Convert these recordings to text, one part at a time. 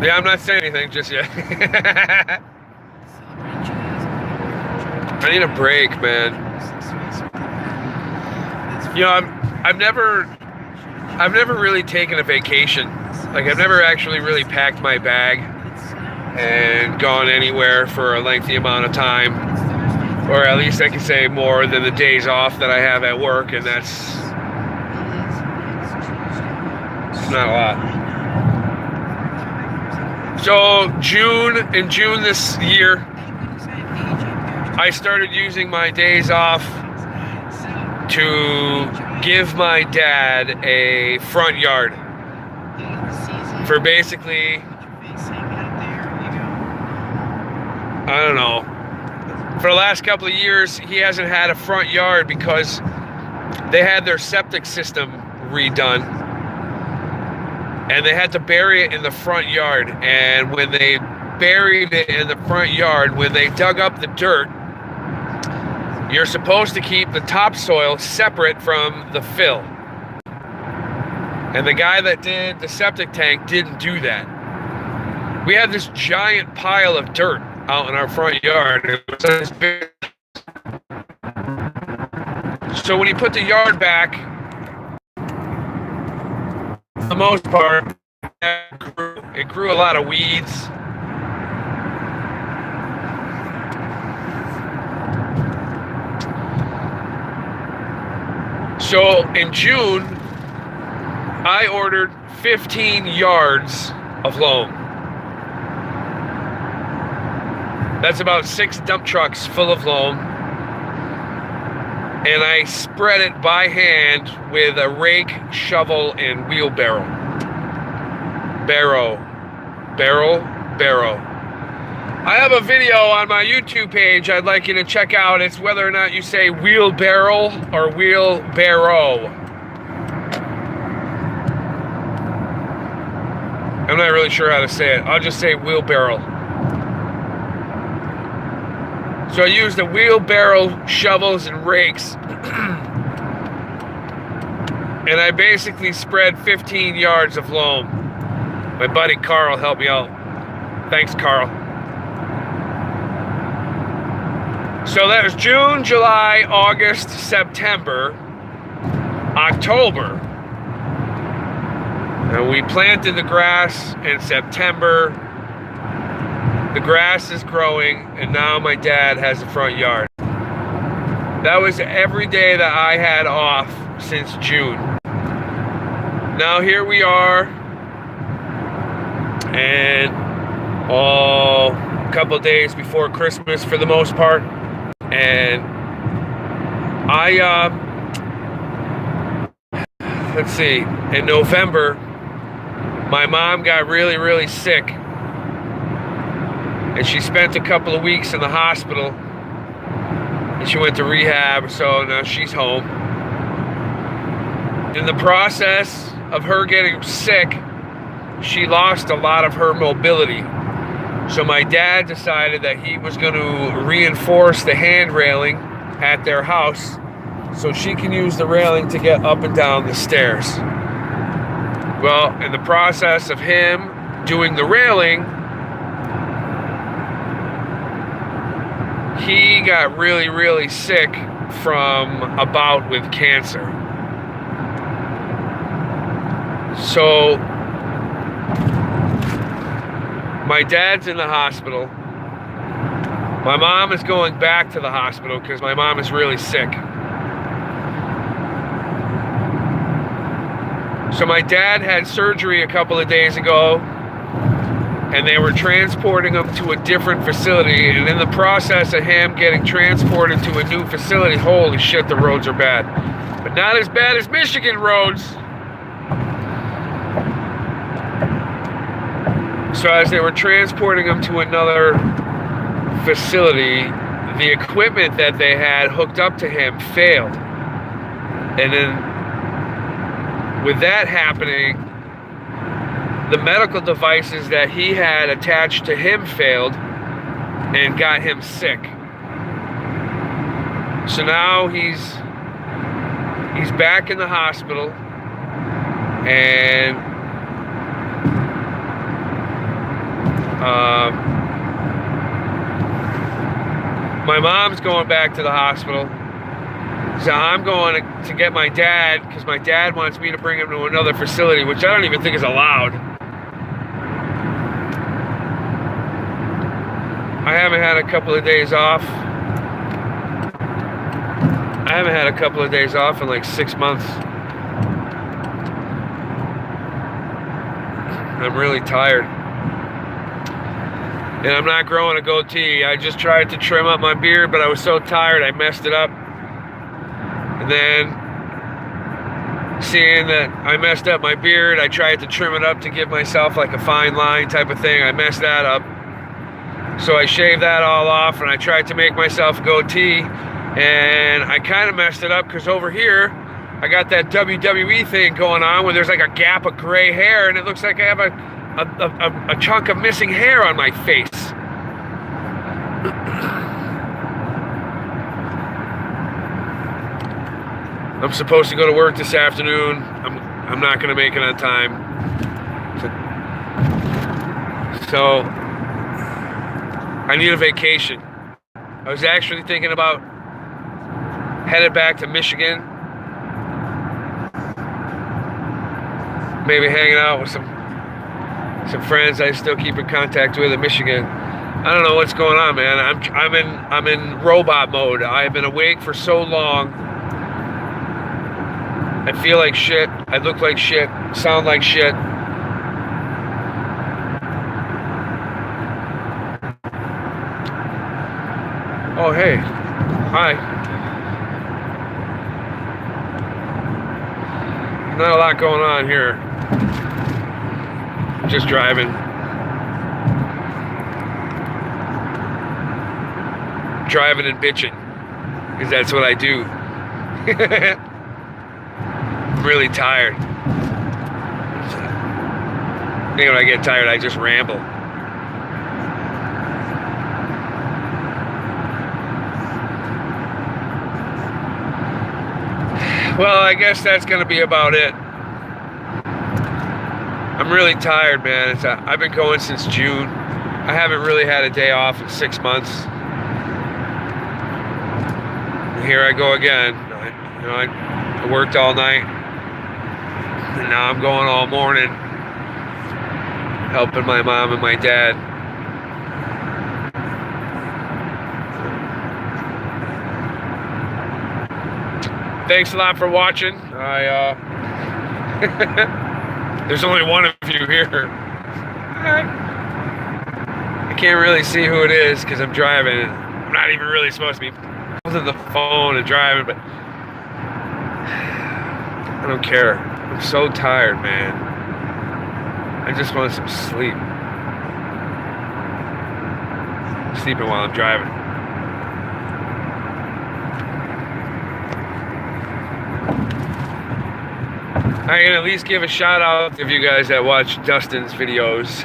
Yeah, I'm not saying anything just yet. I need a break, man. You know, I've never really taken a vacation. Like, I've never actually really packed my bag and gone anywhere for a lengthy amount of time, or at least I can say more than the days off that I have at work, and that's not a lot. So in June this year, I started using my days off to give my dad a front yard for basically, I don't know, for the last couple of years he hasn't had a front yard because they had their septic system redone and they had to bury it in the front yard. And when they buried it in the front yard, when they dug up the dirt, you're supposed to keep the topsoil separate from the fill. And the guy that did the septic tank didn't do that. We had this giant pile of dirt out in our front yard. It was this big. So when he put the yard back, for the most part, it grew a lot of weeds. So in June, I ordered 15 yards of loam. That's about 6 dump trucks full of loam. And I spread it by hand with a rake, shovel, and wheelbarrow. Barrow. I have a video on my YouTube page I'd like you to check out. It's whether or not you say wheelbarrow or wheelbarrow. I'm not really sure how to say it. I'll just say wheelbarrow. So I used the wheelbarrow, shovels, and rakes. And I basically spread 15 yards of loam. My buddy Carl helped me out. Thanks, Carl. So that was June, July, August, September, October. And we planted the grass in September. The grass is growing, and now my dad has a front yard. That was every day that I had off since June. Now here we are, and a couple of days before Christmas for the most part. And let's see, in November, my mom got really, really sick. And she spent a couple of weeks in the hospital. And she went to rehab, so now she's home. In the process of her getting sick, she lost a lot of her mobility. So my dad decided that he was going to reinforce the hand railing at their house so she can use the railing to get up and down the stairs. Well, in the process of him doing the railing, he got really, really sick from a bout with cancer. So my dad's in the hospital. My mom is going back to the hospital because my mom is really sick. So my dad had surgery a couple of days ago, and they were transporting him to a different facility. And in the process of him getting transported to a new facility, holy shit, the roads are bad. But not as bad as Michigan roads. So as they were transporting him to another facility, the equipment that they had hooked up to him failed. And then with that happening, the medical devices that he had attached to him failed and got him sick. So now he's back in the hospital, and My mom's going back to the hospital. So I'm going to get my dad, because my dad wants me to bring him to another facility, which I don't even think is allowed. I haven't had a couple of days off. I haven't had a couple of days off in like 6 months. I'm really tired. And I'm not growing a goatee. I just tried to trim up my beard, but I was so tired I messed it up. And then, seeing that I messed up my beard, I tried to trim it up to give myself like a fine line type of thing. I messed that up. So I shaved that all off, and I tried to make myself a goatee. And I kind of messed it up because over here, I got that WWE thing going on where there's like a gap of gray hair, and it looks like I have a chunk of missing hair on my face. I'm supposed to go to work this afternoon. I'm not going to make it on time. So I need a vacation. I was actually thinking about headed back to Michigan. Maybe hanging out with some friends I still keep in contact with in Michigan. I don't know what's going on, man. I'm in robot mode. I've been awake for so long. I feel like shit. I look like shit. Sound like shit. Oh, hey. Hi. Not a lot going on here. Just driving. Driving and bitching. Because that's what I do. I'm really tired. I think when I get tired, I just ramble. Well, I guess that's going to be about it. I'm really tired, man. I've been going since June. I haven't really had a day off in 6 months. And here I go again. I worked all night. And now I'm going all morning, helping my mom and my dad. Thanks a lot for watching. There's only one of you here. I can't really see who it is because I'm driving. I'm not even really supposed to be holding the phone and driving, but I don't care. I'm so tired, man. I just want some sleep. I'm sleeping while I'm driving. I can at least give a shout out to you guys that watch Dustin's videos.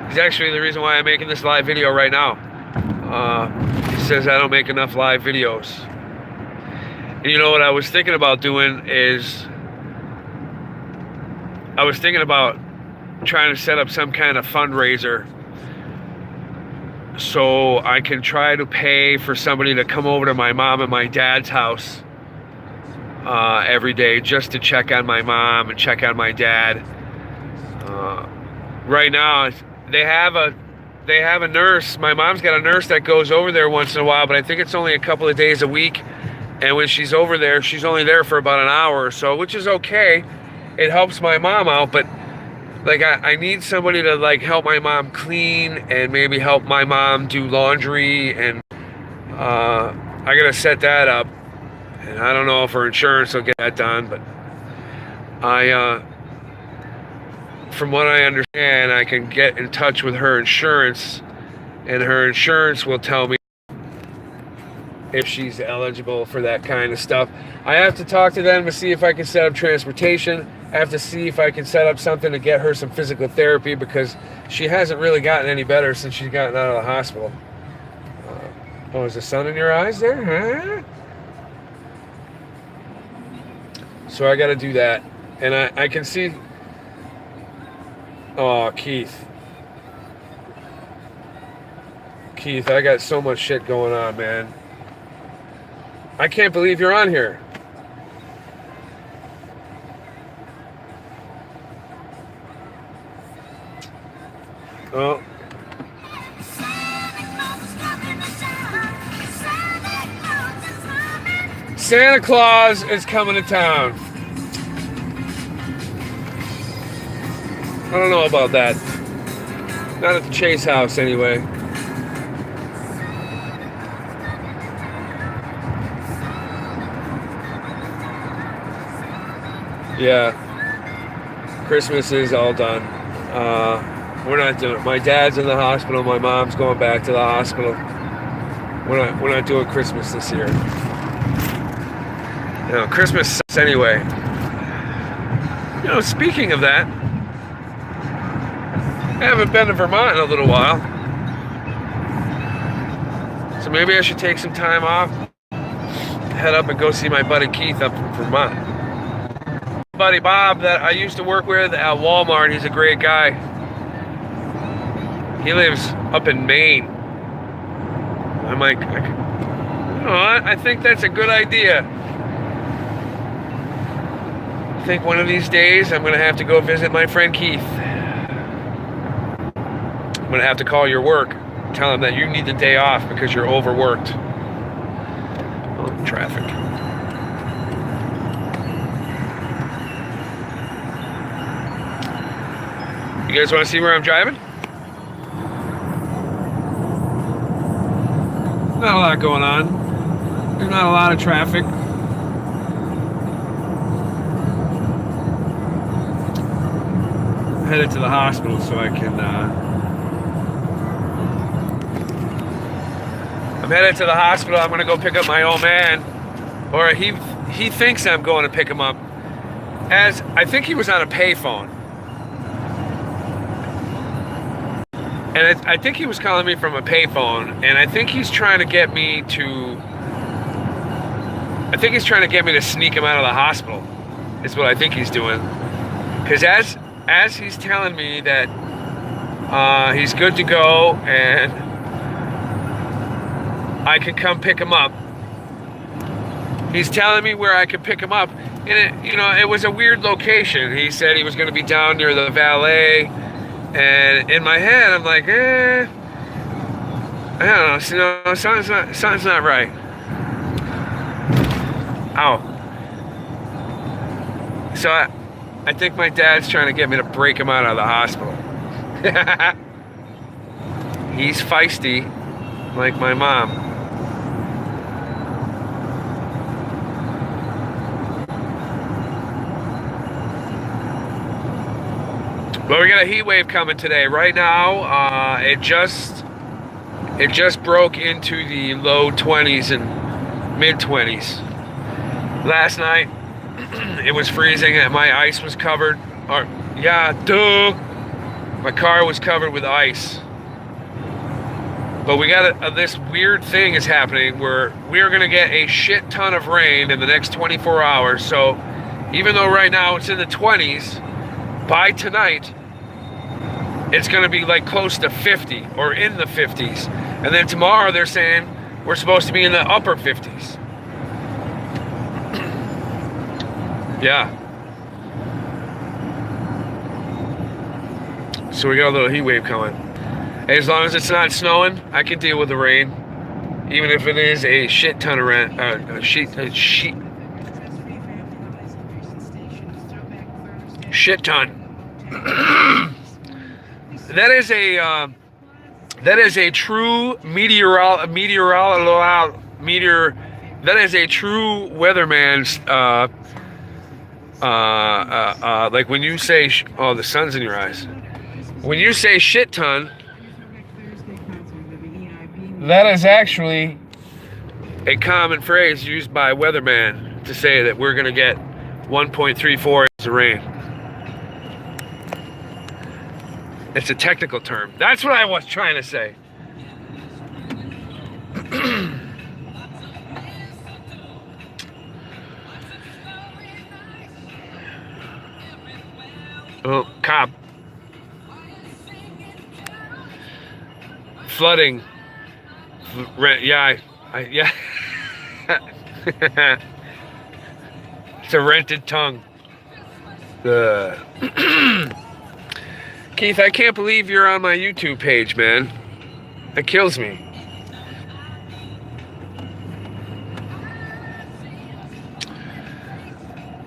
He's actually the reason why I'm making this live video right now. He says I don't make enough live videos. And you know what I was thinking about doing is, I was thinking about trying to set up some kind of fundraiser so I can try to pay for somebody to come over to my mom and my dad's house every day just to check on my mom and check on my dad. Right now, they have a nurse. My mom's got a nurse that goes over there once in a while, but I think it's only a couple of days a week. And when she's over there, she's only there for about an hour or so, which is okay. It helps my mom out, but like I need somebody to like help my mom clean and maybe help my mom do laundry, and I gotta set that up. And I don't know if her insurance will get that done, but from what I understand, I can get in touch with her insurance, and her insurance will tell me if she's eligible for that kind of stuff. I have to talk to them to see if I can set up transportation. I have to see if I can set up something to get her some physical therapy, because she hasn't really gotten any better since she's gotten out of the hospital. Oh, is the sun in your eyes there? Huh? So I got to do that. And I can see Oh, Keith. Keith, I got so much shit going on, man. I can't believe you're on here. Oh. Santa Claus is coming to town. I don't know about that. Not at the Chase house, anyway. Yeah. Christmas is all done. We're not doing it. My dad's in the hospital. My mom's going back to the hospital. We're not doing Christmas this year. You know, Christmas sucks anyway. You know, speaking of that, I haven't been to Vermont in a little while. So maybe I should take some time off, head up and go see my buddy Keith up in Vermont. My buddy Bob that I used to work with at Walmart, he's a great guy. He lives up in Maine. I'm like, you know what? I think that's a good idea. I think one of these days I'm going to have to go visit my friend Keith. I'm going to have to call your work, tell him that you need the day off because you're overworked. Oh, traffic. You guys want to see where I'm driving? Not a lot going on. There's not a lot of traffic. I'm headed to the hospital so I can. I'm headed to the hospital. I'm gonna go pick up my old man, or he thinks I'm going to pick him up. As I think he was on a payphone. And I think he was calling me from a payphone, and I think he's trying to get me to. I think he's trying to get me to sneak him out of the hospital. Is what I think he's doing. Because as he's telling me that he's good to go and I can come pick him up, he's telling me where I can pick him up, and it was a weird location. He said he was going to be down near the valet. And in my head, I'm like, I don't know. Something's not right. Ow. So I think my dad's trying to get me to break him out of the hospital. He's feisty, like my mom. But we got a heat wave coming today. Right now, it just broke into the low 20s and mid 20s. Last night, it was freezing and my ice was covered. My car was covered with ice. But we got this weird thing is happening where we're gonna get a shit ton of rain in the next 24 hours. So even though right now it's in the 20s, by tonight, it's going to be like close to 50 or in the 50s. And then tomorrow they're saying we're supposed to be in the upper 50s. Yeah. So we got a little heat wave coming. Hey, as long as it's not snowing, I can deal with the rain. Even if it is a shit ton of rain. Shit ton. That is a true that is a true weatherman's like when you say the sun's in your eyes. When you say shit ton, that is actually a common phrase used by a weatherman to say that we're going to get 1.34 inches of rain. It's a technical term. That's what I was trying to say. Oh, cop. flooding. Yeah, yeah. It's a rented tongue. Keith, I can't believe you're on my YouTube page, man. That kills me.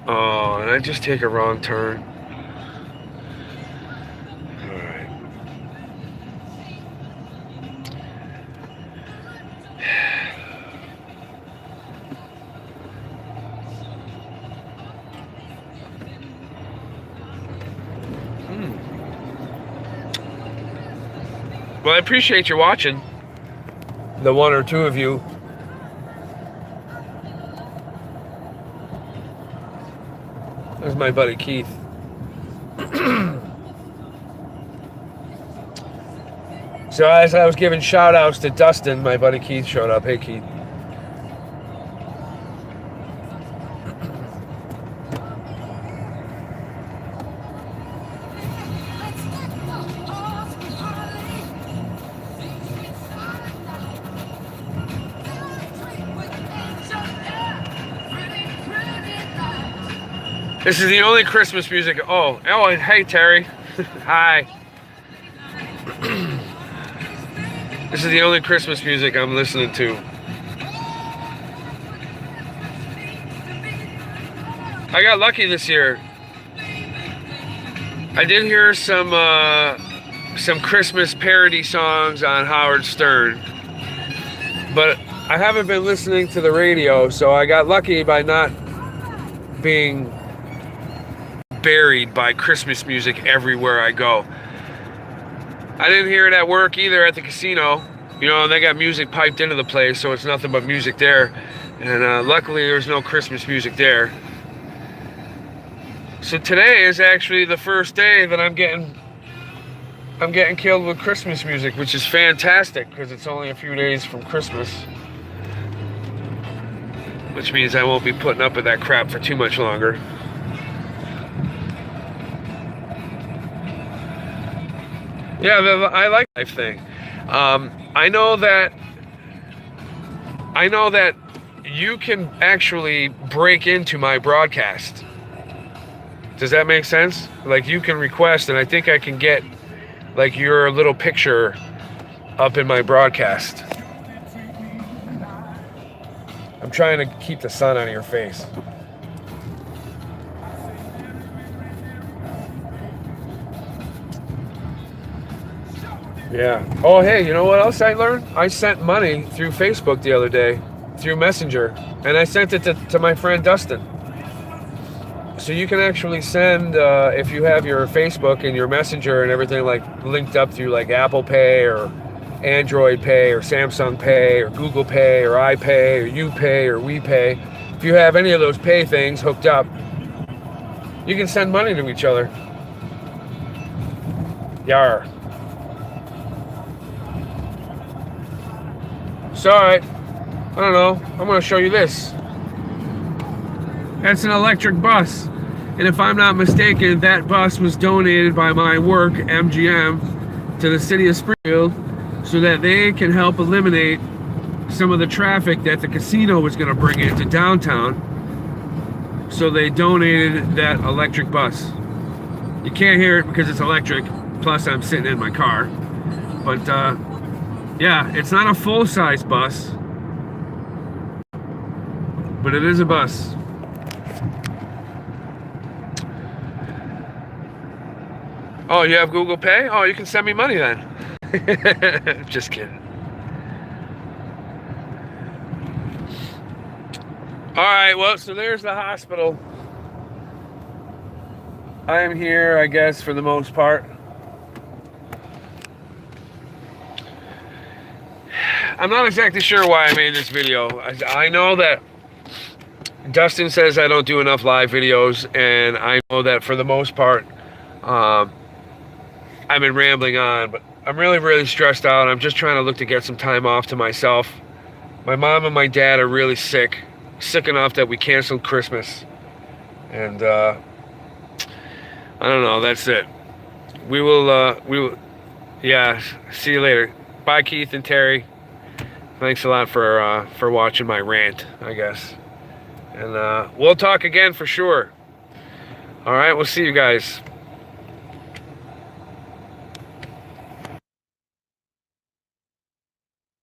Oh, and I just take a wrong turn. Alright. Well, I appreciate you watching. The one or two of you. There's my buddy Keith. So as I was giving shout outs to Dustin, my buddy Keith showed up. Hey Keith. This is the only Christmas music. Oh, and hey Terry. Hi. This is the only Christmas music I'm listening to. I got lucky this year. I did hear some Christmas parody songs on Howard Stern, but I haven't been listening to the radio, so I got lucky by not being buried by Christmas music everywhere I go. I didn't hear it at work either at the casino. You know, they got music piped into the place, so it's nothing but music there. And luckily there's no Christmas music there. So today is actually the first day that I'm getting killed with Christmas music, which is fantastic because it's only a few days from Christmas. Which means I won't be putting up with that crap for too much longer. Yeah, I like life thing. I know that you can actually break into my broadcast. Does that make sense? Like you can request, and I think I can get like your little picture up in my broadcast. I'm trying to keep the sun out of your face. Yeah. Oh, hey, you know what else I learned? I sent money through Facebook the other day, through Messenger, and I sent it to my friend Dustin. So you can actually send, if you have your Facebook and your Messenger and everything like linked up through like Apple Pay or Android Pay or Samsung Pay or Google Pay or iPay or YouPay or WePay. If you have any of those pay things hooked up, you can send money to each other. Yar. So, alright, I don't know, I'm going to show you this. That's an electric bus. And if I'm not mistaken, that bus was donated by my work, MGM, to the city of Springfield so that they can help eliminate some of the traffic that the casino was going to bring into downtown. So they donated that electric bus. You can't hear it because it's electric, plus I'm sitting in my car. But, yeah, it's not a full-size bus, but it is a bus. Oh, you have Google Pay? Oh, you can send me money then. Just kidding. All right, well, so there's the hospital. I am here, I guess, for the most part. I'm not exactly sure why I made this video. I know that Dustin says I don't do enough live videos, and I know that for the most part, I've been rambling on, but I'm really, really stressed out. I'm just trying to look to get some time off to myself. My mom and my dad are really sick enough that we canceled Christmas. And, I don't know, that's it. We will, yeah, see you later. Bye, Keith and Terry. Thanks a lot for watching my rant, I guess. And we'll talk again for sure. All right, we'll see you guys.